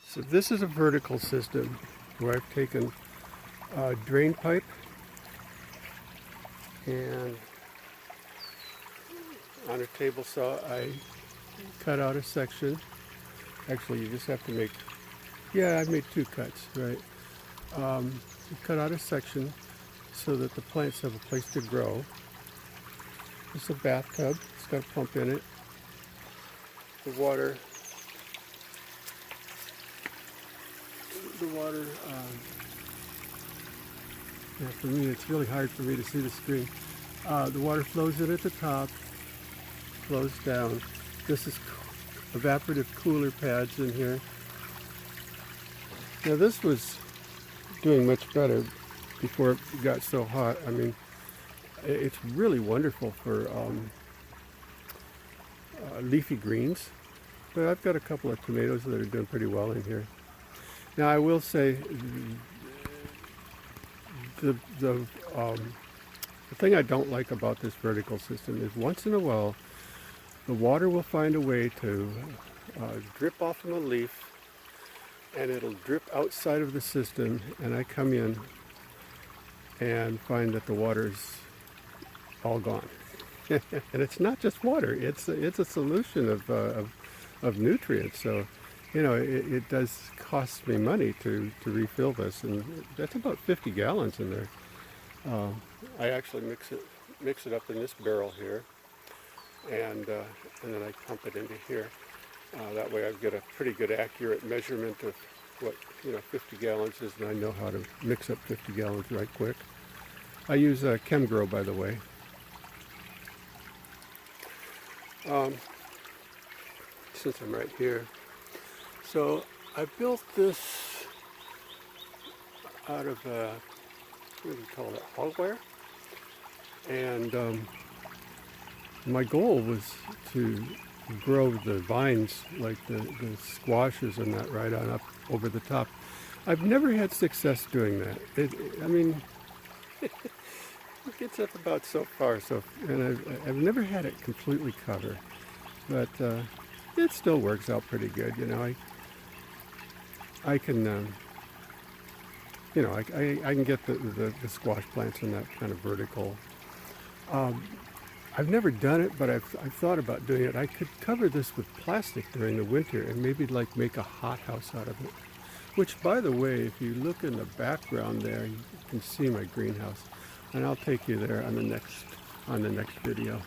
So this is a vertical system where I've taken a drain pipe and on a table saw I cut out a section. Actually, you just have to make, I made 2 cuts, right? You cut out a section so that the plants have a place to grow. It's a bathtub. It's got a pump in it. The water, for me, it's really hard for me to see the screen. The water flows in at the top, flows down. This is evaporative cooler pads in here. Now this was doing much better before it got so hot. I mean, it's really wonderful for leafy greens. But I've got a couple of tomatoes that are doing pretty well in here. Now I will say the thing I don't like about this vertical system is once in a while the water will find a way to drip off from a leaf, and it'll drip outside of the system, and I come in and find that the water's all gone. And it's not just water, it's a solution of nutrients. So, you know, it does cost me money to refill this, and that's about 50 gallons in there. I actually mix it up in this barrel here, and then I pump it into here. That way I get a pretty good accurate measurement of what 50 gallons is, and I know how to mix up 50 gallons right quick. I use ChemGrow, by the way. Since I'm right here. So I built this out of, what do you call it, hog wire? And my goal was to grow the vines like the squashes and that right on up over the top. I've never had success doing that. I mean, it gets up about so far, and I've never had it completely cover, but it still works out pretty good. You know, I can I can get the squash plants in that kind of vertical. I've never done it, but I've thought about doing it. I could cover this with plastic during the winter and maybe like make a hothouse out of it. Which, by the way, if you look in the background there, you can see my greenhouse. And I'll take you there on the next video.